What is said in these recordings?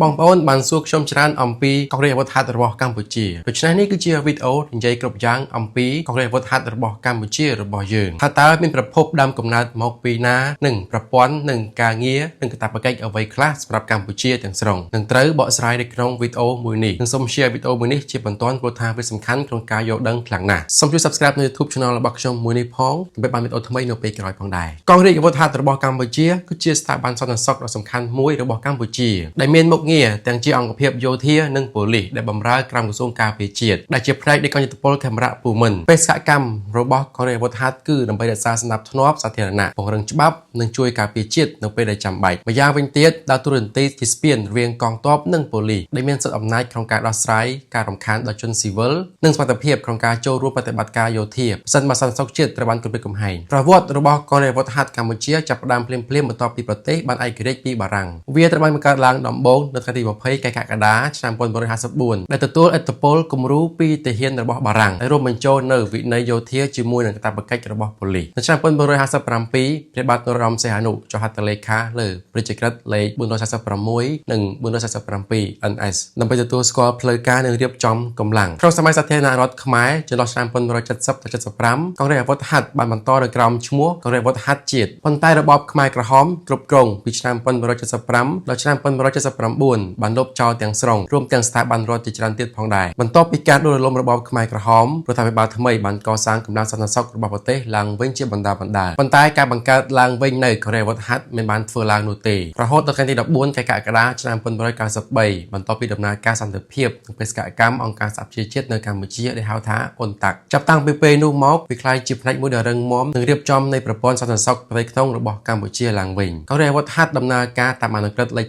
បងប្អូនបានសួរខ្ញុំច្រើនអំពីកងរាជអាវុធហត្ថរបស់កម្ពុជាដូច្នេះនេះគឺជាវីដេអូនិយាយគ្រប់យ៉ាងអំពីកងរាជអាវុធហត្ថរបស់កម្ពុជារបស់យើងថាតើមានប្រភពដើមកំណើតមកពីណានិងប្រព័ន្ធនិងការងារនិងកាតព្វកិច្ចអ្វីខ្លះសម្រាប់កម្ពុជាទាំងស្រុងនឹងត្រូវបកស្រាយនៅក្នុងវីដេអូមួយនេះនិងសូម share វីដេអូមួយនេះជាបន្ទាន់ព្រោះថាវាសំខាន់ក្នុងការយល់ដឹងខ្លាំងណាស់សូមជួយ subscribe នៅ YouTube Channel របស់ខ្ញុំមួយនេះផងដើម្បីបានវីដេអូថ្មីនៅពេលក្រោយផងដែរកងរាជអាវុធហត្ថរបស់កម្ពុជាគឺជាស្ថាប័នសន្តិសុខដ៏សំខាន់មួយរបស់កម្ពុជាដែលមានមុខងារទាំងជាអង្គភាពយោធានិងប៉ូលីសដែលបម្រើក្រោមក្រសួងការពារជាតិដែលជាផ្នែកនៃកងយុទ្ធពលខេមរៈភូមិន្ទបេសកកម្មរបស់កងរាជអាវុធហត្ថគឺដើម្បីរក្សាសណ្ដាប់ធ្នាប់សាធារណៈពង្រឹងច្បាប់និងជួយការពារជាតិនៅពេលដែលចាំបាច់ម្យ៉ាងវិញទៀតដើរតួនាទីជាស្ពានរវាងកងទ័ពនិងប៉ូលីសដែលមានសិទ្ធិអំណាចក្នុងការដោះស្រាយការរំខានដល់ជនស៊ីវិលនិងសមត្ថភាពក្នុងការចូលរួមប្រតិបត្តិការយោធាប្រសិនបើសន្តិសុខជាតិត្រូវបានគំរាមកំហែងប្រវត្តិរបស់កងរាជអាវុធហត្ថកម្ពុជាចាប់ផ្ដើមភ្លាមៗបន្ទាប់ពីប្រទេសបានឯករាជ្យពីបារាំងវាត្រូវបានបង្កើតឡើងដំបូងនៅថ្ងៃទី20 កក្កដាឆ្នាំ1954ដែលទទួលឥទ្ធិពលគំរូពីទាហានរបស់បារាំងដែលរួមបញ្ចូលនៅវិន័យយោធាជាមួយនឹងកាតព្វកិច្ចរបស់ប៉ូលីសនៅឆ្នាំ1957ព្រះបាទនរោត្តមសីហនុចុះហត្ថលេខាលើព្រះរាជក្រឹត្យលេខ446និង447 NS ដើម្បីទទួលស្គាល់ផ្លូវការនិងរៀបចំកម្លាំងក្នុងសម័យសាធារណរដ្ឋខ្មែរចន្លោះឆ្នាំ1970ទៅ75កងរាជអាវុធហត្ថបានបន្តនៅក្រោមឈ្មោះកងរាជអាវុធហត្ថជាតិប៉ុន្តែរបបខ្មែរក្រហមគ្រប់គ្រងពីឆ្នាំ1975ដល់ឆ្នាំ1979បានលុបចោលទាំងស្រុងរួមទាំងស្ថាប័នរដ្ឋជាច្រើនទៀតផងដែរបន្ទាប់ពីការដួលរលំរបបខ្មែរក្រហមរដ្ឋាភិបាលថ្មីបានកសាងកម្លាំងសន្តិសុខរបស់ប្រទេសឡើងវិញជាបណ្ដាប៉ុន្តែការបង្កើតឡើងវិញនៅកងរាជអាវុធហត្ថមិនបានធ្វើឡើងនោះទេរហូតដល់ថ្ងៃទី14 កក្កដាឆ្នាំ1993បន្ទាប់ពីដំណើរការសន្តិភាពនិងបេសកកម្មអង្គការសហប្រជាជាតិនៅកម្ពុជាដែលហៅថាអ៊ុនតាក់ចាប់តាំងពីពេលនោះមកវាក្លាយជាផ្នែកមួយដ៏រឹងមាំនិងរៀបចំនៃប្រព័ន្ធសន្តិសុខផ្ទៃក្នុងរបស់កម្ពុជាឡើងវិញកងរាជអាវុធហត្ថដំណើរការតាមអនុក្រឹត្យលេខ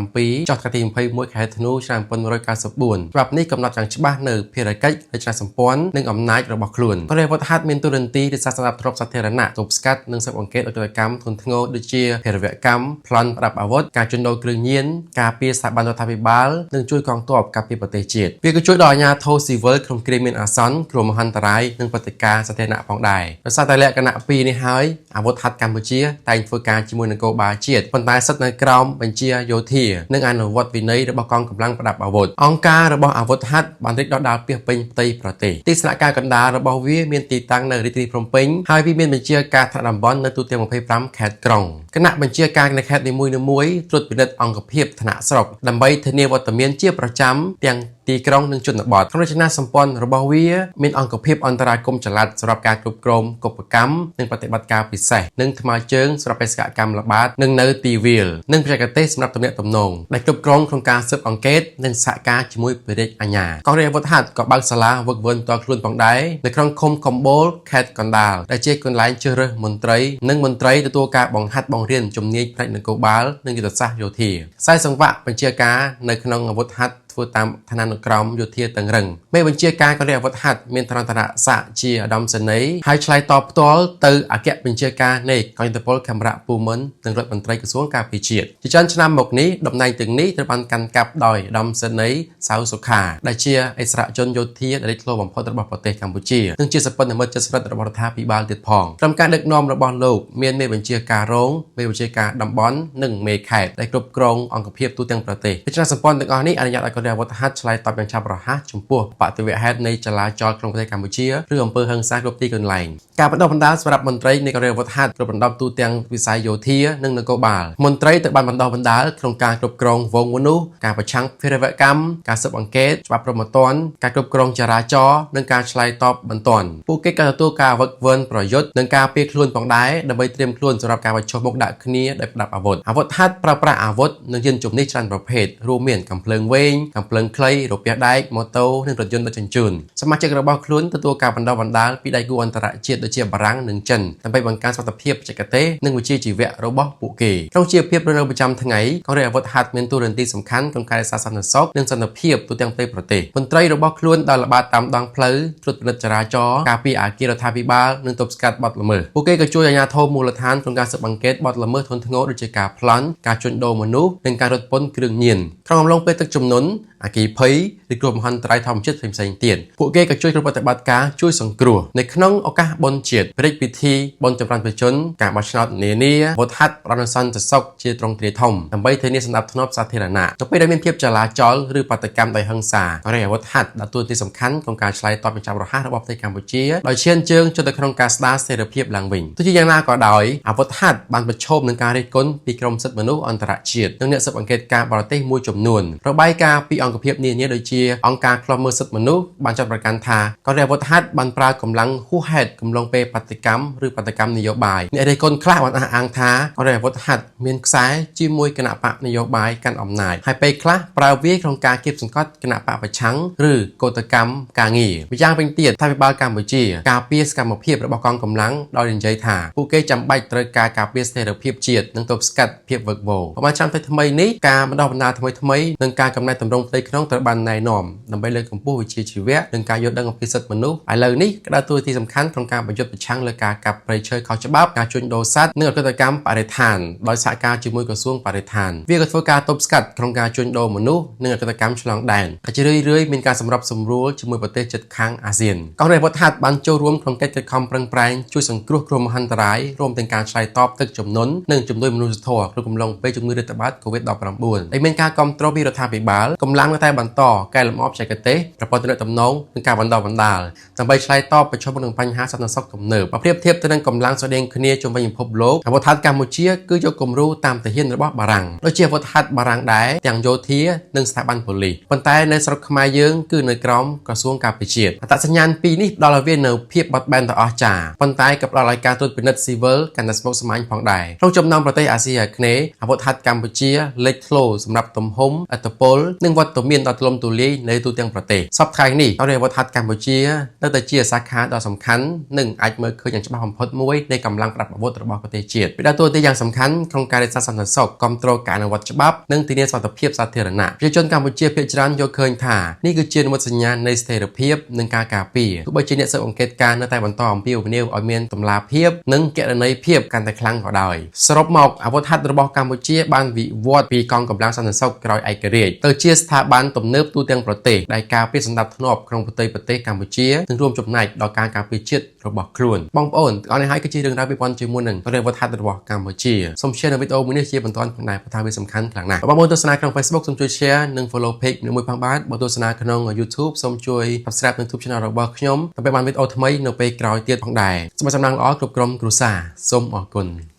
77ចុះថ្ងៃទី21 ខែធ្នូឆ្នាំ1994ច្បាប់នេះកំណត់យ៉ាងច្បាស់នៅភារកិច្ចរចនាសម្ព័ន្ធនិងអំណាចរបស់ខ្លួនកងរាជអាវុធហត្ថមានតួនាទីរក្សាសណ្ដាប់ធ្នាប់សាធារណៈទប់ស្កាត់និងស៊ើបអង្កេតអុក្រិតកម្មធ្ងន់ធ្ងរដូចជាភេរវកម្មប្លន់ប្រដាប់អាវុធការជួញដូរគ្រឿងញៀនការពារស្ថាប័នរដ្ឋាភិបាលនិងជួយកងទ័ពការពារប្រទេសជាតិវាក៏ជួយដល់អាជ្ញាធរស៊ីវិលក្នុងគ្រាមានអាសន្នគ្រោះមហន្តរាយនិងព្រឹត្តិការណ៍សាធារណៈផងដែរដោយសារតែលក្ខណៈពីរនេះហើយអាវុធហត្ថកម្ពុជាតែងធ្វើការជាមួយនគរបាលជាតិប៉ុន្តែស្ថិតនៅក្រោមបញ្ជាយោធានិងអនុវត្តវិន័យរបស់កងកម្លាំងប្រដាប់អាវុធអង្គការរបស់អាវុធហត្ថបានរីកដុះដាលពាសពេញផ្ទៃប្រទេសទីស្នាក់ការកណ្ដាលរបស់វាមានទីតាំងនៅរាជធានីភ្នំពេញហើយវាមានបញ្ជាការថ្នាក់តំបន់នៅទូទាំង25ខេត្តក្រុងគណៈបញ្ជាការនៅខេត្តនីមួយៗត្រួតពិនិត្យអង្គភាពថ្នាក់ស្រុកដើម្បីធានាវត្តមានជាប្រចាំទាំងទីក្រុងនិងជនបទក្នុងរចនាសម្ព័ន្ធរបស់វាមានអង្គភាពអន្តរាគមន៍ចល័តសម្រាប់ការគ្រប់គ្រងកុបកម្មនិងប្រតិបត្តិការពិសេសនិងថ្មើរជើងសម្រាប់បេសកកម្មល្បាតនិងនៅទីវាលនិងបច្ចេកទេសសម្រាប់ទំនាក់ទំនងដែលគ្រប់គ្រងក្នុងការស៊ើបអង្កេតនិងសហការជាមួយព្រះរាជអាជ្ញាកងរាជអាវុធហត្ថក៏បើកសាលាវឹកវើផ្ទាល់ខ្លួនផងដែរនៅក្នុងឃុំកំបូលខេត្តកណ្ដាលដែលជាកន្លែងជ្រើសរើសមន្ត្រីនិងមន្ត្រីទទួលការបង្ហាត់បង្រៀនជំនាញផ្នែកនគរបាលនិងយុទ្ធសាស្ត្រយោធាខ្សែសង្វាក់បញ្ជាការនៅក្នុងអាវុធហត្ថធ្វើតាមឋានានុក្រមយោធាតឹងរឹងមេបញ្ជាការកងរាជអាវុធហត្ថមានឋានន្តរស័ក្តិជាឧត្តមសេនីយ៍ហើយឆ្លើយតបផ្ទាល់ទៅអគ្គបញ្ជាការនៃកងយុទ្ធពលខេមរៈភូមិន្ទនិងរដ្ឋមន្ត្រីក្រសួងការពារជាតិជាច្រើនឆ្នាំមកនេះតំណែងទាំងនេះត្រូវបានកាន់កាប់ដោយឧត្តមសេនីយ៍សៅសុខាដែលជាអិសរាជជនយោធាដែលលេចធ្លោបំផុតរបស់ប្រទេសកម្ពុជានិងជាសព្វនិមិត្តជិតស្និទ្ធរបស់រដ្ឋាភិបាលទៀតផងក្រុមការដឹកនាំរបស់លោកមានមេបញ្ជាការរងមេបញ្ជាការតំបន់និងមេខេត្តដែលគ្រប់គ្រងអង្គភាពទូទាំងប្រទេសរចនាសម្ព័ន្ធទាំងអស់នេះអនុញ្ញាតឲ្យកងរាជអាវុធហត្ថឆ្លើយតបយ៉ាងឆាប់រហ័សចំពោះបដិវហេតុនៃចលាចលក្នុងប្រទេសកម្ពុជាឬអំពើហិង្សាគ្រប់ទីកន្លែងការបណ្ដុះបណ្ដាលសម្រាប់មន្ត្រីនៃកងរាជអាវុធហត្ថគ្រប់បណ្ដុះទូទាំងវិស័យយោធានិងនគរបាលមន្ត្រីត្រូវបានបណ្ដុះបណ្ដាលក្នុងការគ្រប់គ្រងវងមនុស្សការប្រឆាំងភេរវកម្មការស៊ើបអង្កេតច្បាប់ព្រហ្មទណ្ឌការគ្រប់គ្រងចរាចរណ៍និងការឆ្លើយតបបន្ទាន់ពួកគេក៏ទទួលការវឹកវើប្រយុទ្ធនិងការពារខ្លួនផងដែរដើម្បីត្រៀមខ្លួនសម្រាប់ការប្រឈមមុខដាក់គ្នាដោយប្រដាប់អាវុធហត្ថប្រើប្រាស់អាវុធនិងយានជំនិះច្រើនប្រភេទរួមមានកាំភ្លើងវែងកាំភ្លើងខ្លីរពាសដែកម៉ូតូនិងរថយន្តដឹកជញ្ជូនសមាជិករបស់ខ្លួនទទួលការបណ្ដុះបណ្ដាលពីដៃគូអន្តរជាតិដូចជាបារាំងនិងចិនដើម្បីបង្កើនសមត្ថភាពបច្ចេកទេសនិងវិជ្ជាជីវៈរបស់ពួកគេក្នុងជីវភាពរស់នៅប្រចាំថ្ងៃកងរាជអាវុធហត្ថមានតួនាទីសំខាន់ក្នុងការរក្សាសន្តិសុខនិងសន្តិភាពទូទាំងប្រទេសមន្ត្រីរបស់ខ្លួនដែលល្បាតតាមដងផ្លូវត្រួតពិនិត្យចរាចរណ៍ការពារអគាររដ្ឋាភិបាលនិងទប់ស្កាត់បទល្មើសពួកគេក៏ជួយអាជ្ញាធរមូលដ្ឋានក្នុងការស៊ើបអង្កេតបទល្មើសធ្ងន់ធ្ងរដូចជាការប្លន់ការជួញដូរមនុស្សនិងការរត់ពន្ធគ្រឿងញៀនក្នុងអំឡុងពេលទឹកជំនន់ អាគីភ័យឬគ្រោះមហន្តរាយធម្មជាតិផ្សេងៗទៀតពួកគេក៏ជួយក្នុងប្រតិបត្តិការជួយសង្គ្រោះនៅក្នុងឱកាសបុណ្យជាតិព្រះរាជពិធីបុណ្យចម្រើនប្រជាជនការបោះឆ្នោតនានាវត្តហាត់ប្រណសន្តិសុខជាទ្រង់ទ្រាយធំដើម្បីធានាសណ្ដាប់ធ្នាប់សាធារណៈនៅពេលដែលមានភាពចលាចលឬបាតកម្មដោយហិង្សារាជអាវុធហត្ថដើរតួនាទីសំខាន់ក្នុងការឆ្លើយតបយ៉ាងឆាប់រហ័សរបស់ប្រទេសកម្ពុជាដោយឈានជើងចូលទៅក្នុងការស្ដារស្ថិរភាពឡើងវិញទោះជាយ៉ាងណាក៏ដោយអាវុធហត្ថបានប្រឈមនឹងការរិះគន់ពីក្រុមសិទ្ធិមនុស្សអន្តរជាតិនិងអ្នកស៊ើបអង្កេតការបរទេសមួយចំនួនរបាយការណ៍ពីអង្គភាពនានាដូចជាអង្គការឃ្លាំមើលសិទ្ធិមនុស្សបានចាត់ប្រកាន់ថាកងរាជអាវុធហត្ថបានប្រើកម្លាំងហួសហេតុកំឡុងពេលបាតកម្មឬបាតកម្មនយោបាយអ្នករិះគន់ខ្លះបានអះអាងថាកងរាជអាវុធហត្ថមានខ្សែជាមួយគណៈបកនយោបាយកាន់អំណាចហើយពេលខ្លះប្រើវាក្នុងការគៀបសង្កត់គណៈបកប្រឆាំងឬកោតកម្មការងារម្យ៉ាងវិញទៀតថាវិបាលកម្ពុជាការពារសកម្មភាពរបស់កងកម្លាំងដោយនិយាយថាពួកគេចាំបាច់ត្រូវការពារស្ថិរភាពជាតិនិងទប់ស្កាត់ភាពវឹកវរប្រហែលឆ្នាំថ្មីនេះការបណ្ដោះបណ្ដាលថ្មីនិងការកំណែទម្រង់ផ្ទៃក្នុងត្រូវបានណែនាំដើម្បីលើកកម្ពស់វិជ្ជាជីវៈនិងការយល់ដឹងអំពីសិទ្ធិមនុស្សឥឡូវនេះក៏ដើរតួនាទីសំខាន់ក្នុងការប្រយុទ្ធប្រឆាំងលើការកាប់ព្រៃឈើខុសច្បាប់ការជួញដូរសត្វនិងអកតកម្មបរិស្ថានដោយសហការជាមួយក្រសួងបរិស្ថានវាក៏ធ្វើការទប់ស្កាត់ក្នុងការជួញដូរមនុស្សនិងអកតកម្មឆ្លងដែនដែលជារឿយៗមានការសម្របសម្រួលជាមួយប្រទេសជិតខាងអាស៊ានកងរាជអាវុធហត្ថបានចូលរួមក្នុងកិច្ចខិតខំប្រឹងប្រែងជួយសង្គ្រោះគ្រោះមហន្តរាយរួមទាំងការឆ្លើយតបទឹកជំនន់និងជំនួយមនុស្សធម៌ក្នុងកំឡុងពេលជំងឺរាតត្បាត COVID-19 ដែលមានការគាំទ្រពីរដ្ឋាភិបាលកម្លាំងនៅតែបន្តកែលម្អបច្ចេកទេសប្រព័ន្ធទំនាក់ទំនងនិងការបណ្ដុះបណ្ដាលដើម្បីឆ្លើយតបប្រឈមនឹងបញ្ហាសន្តិសុខទំនើបប្រៀបធៀបទៅនឹងកម្លាំងស្តីងគ្នាជុំវិញពិភពលោកអាវុធហត្ថកម្ពុជាគឺយកគំរូតាមទាហានរបស់បារាំងដូចជាអាវុធហត្ថបារាំងដែរទាំងយោធានិងស្ថាប័នប៉ូលីសប៉ុន្តែនៅស្រុកខ្មែរយើងគឺនៅក្រោមក្រសួងការពារជាតិអត្តសញ្ញាណពីរនេះផ្ដល់ឲ្យវានូវភាពបត់បែនដ៏អស្ចារ្យប៉ុន្តែក៏ផ្ដល់ឲ្យការត្រួតពិនិត្យស៊ីវិលកាន់តែស្មុគស្មាញផងដែរក្នុងចំណោមប្រទេសអាស៊ីអាគ្នេយ៍អាវុធហត្ថកម្ពុជាលេចធ្លោសម្រាប់ទំហំឥទ្ធិពលនិងវត្តមានដ៏ទូលំទូលាយនៅទូទាំងប្រទេសសប្តាហ៍នេះកងរាជអាវុធហត្ថកម្ពុជានៅតែជាសាខាដ៏សំខាន់និងអាចមើលឃើញយ៉ាងច្បាស់បំផុតមួយនៃកម្លាំងប្រដាប់អាវុធរបស់ប្រទេសជាតិវាដើរតួនាទីយ៉ាងសំខាន់ក្នុងការរក្សាសន្តិសុខគ្រប់គ្រងការអនុវត្តច្បាប់និងធានាសុវត្ថិភាពសាធារណៈប្រជាជនកម្ពុជាភាគច្រើនយល់ឃើញថានេះគឺជានិមិត្តសញ្ញានៃស្ថិរភាពនិងការការពារទោះបីជាអ្នកស៊ើបអង្កេតការនៅតែបន្តអំពាវនាវឲ្យមានតម្លាភាពនិងគណនេយ្យភាពកាន់តែខ្លាំងក៏ដោយសរុបមកអាវុធហត្ថរបស់កម្ពុជាបានវិវត្តពីកងកម្លាំងសន្តិសុខក្រោយឯករាជ្យទៅជាស្ថាប័នទំនើបទូទាំងប្រទេសដែលការពារសណ្ដាប់ធ្នាប់ក្នុងប្រទេសកម្ពុជានិងរួមចំណែកដល់ការការពារជាតិរបស់ខ្លួនបងប្អូនទាំងអស់នេះហើយគឺជារឿងរ៉ាវពីព័ន្ធជាមួយនឹងអាវុធហត្ថរបស់កម្ពុជាសូម share នៅវីដេអូមួយនេះជាបន្តផងដែរព្រោះថាវាសំខាន់ខ្លាំងណាស់បងប្អូនទស្សនាក្នុង Facebook សូមជួយ share និង follow page មួយផងបាទបើទស្សនាក្នុង YouTube សូមជួយ subscribe នឹង YouTube channel របស់ខ្ញុំដើម្បីបានវីដេអូថ្មីនៅពេលក្រោយទៀតផងដែរសូមសំណាងល្អគ្រប់ក្រុមគ្រួសារសូមអរគុណ